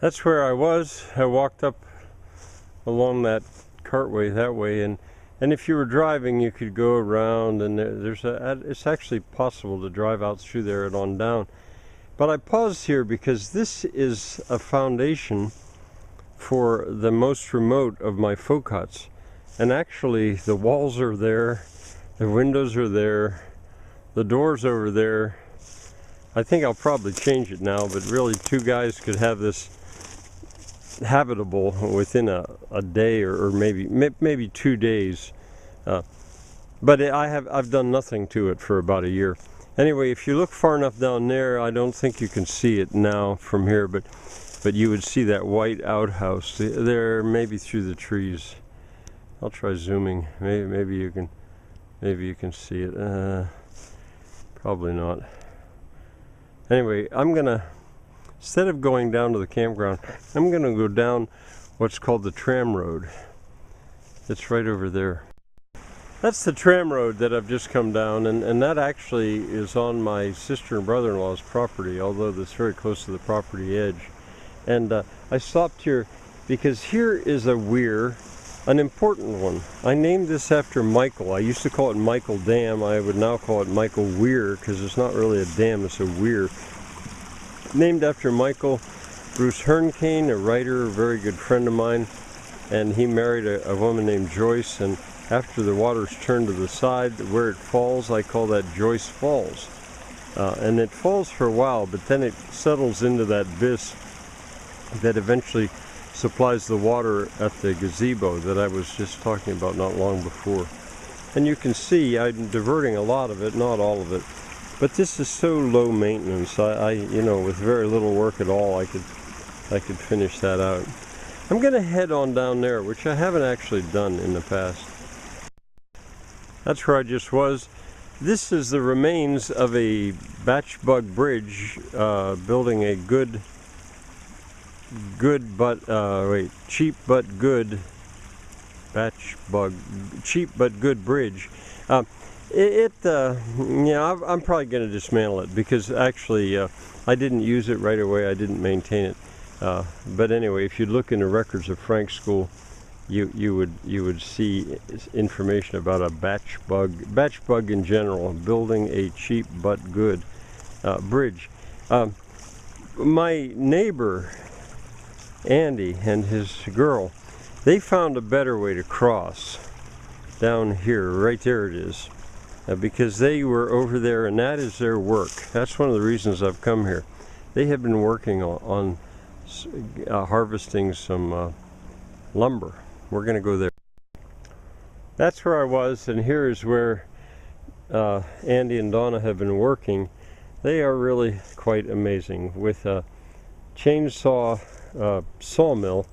That's where I was. I walked up along that cartway that way, and if you were driving, you could go around, and it's actually possible to drive out through there and on down. But I paused here because this is a foundation for the most remote of my folk huts. And actually, the walls are there, the windows are there, the door's over there. I think I'll probably change it now, but really 2 guys could have this habitable within a day or maybe 2 days. But I've done nothing to it for about a year. Anyway, if you look far enough down there, I don't think you can see it now from here, but you would see that white outhouse there, maybe through the trees. I'll try zooming. Maybe you can see it. Probably not. Anyway, I'm gonna, instead of going down to the campground, I'm gonna go down what's called the tram road. It's right over there. That's the tram road that I've just come down, and that actually is on my sister and brother-in-law's property, although that's very close to the property edge. And I stopped here because here is a weir, an important one. I named this after Michael. I used to call it Michael Dam. I would now call it Michael Weir, because it's not really a dam, it's a weir. Named after Michael Bruce Hernkane, a writer, a very good friend of mine, and he married a woman named Joyce, and after the water's turned to the side where it falls, I call that Joyce Falls. And it falls for a while, but then it settles into that abyss that eventually supplies the water at the gazebo that I was just talking about not long before. And you can see I'm diverting a lot of it, not all of it. But this is so low maintenance. You know, with very little work at all, I could finish that out. I'm going to head on down there, which I haven't actually done in the past. That's where I just was. This is the remains of a batch bug bridge, building a cheap but good bridge. Yeah, I'm probably going to dismantle it because actually I didn't use it right away. I didn't maintain it. But anyway, if you look in the records of Frank's school, you would see information about a batch bug in general, building a cheap but good bridge. My neighbor Andy and his girl, they found a better way to cross down here. Right there it is, because they were over there, and that is their work. That's one of the reasons I've come here. They have been working on harvesting some lumber. We're going to go there. That's where I was, and here is where Andy and Donna have been working. They are really quite amazing. With a chainsaw sawmill,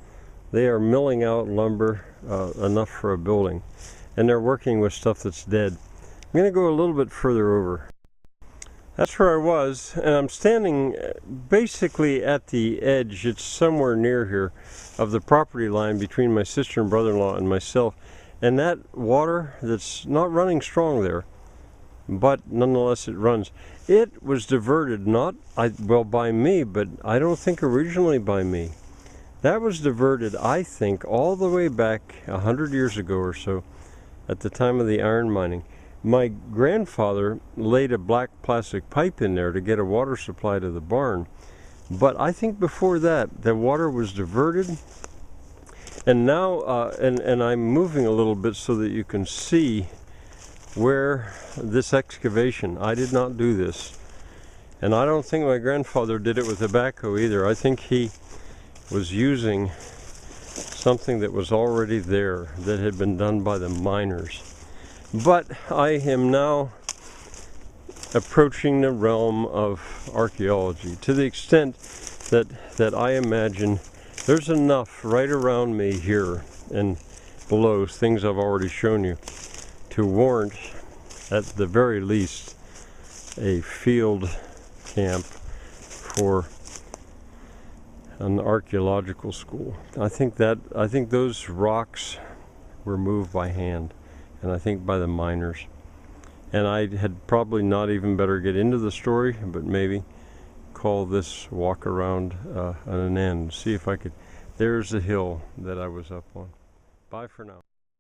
they are milling out lumber enough for a building, and they're working with stuff that's dead. I'm going to go a little bit further over. That's where I was, and I'm standing basically at the edge. It's somewhere near here of the property line between my sister and brother-in-law and myself, and that water that's not running strong there, but nonetheless it runs. It was diverted by me, but I don't think originally by me. That was diverted, I think, all the way back 100 years ago or so, at the time of the iron mining. My grandfather laid a black plastic pipe in there to get a water supply to the barn. But I think before that, the water was diverted. And now, and I'm moving a little bit so that you can see where this excavation, I did not do this. And I don't think my grandfather did it with a backhoe either. I think he was using something that was already there, that had been done by the miners. But I am now approaching the realm of archaeology to the extent that I imagine there's enough right around me here and below, things I've already shown you, to warrant at the very least a field camp for an archaeological school. I think those rocks were moved by hand, and I think by the miners. And I had probably not even better get into the story, but maybe. call this walk around an end. See if I could. There's the hill that I was up on. Bye for now.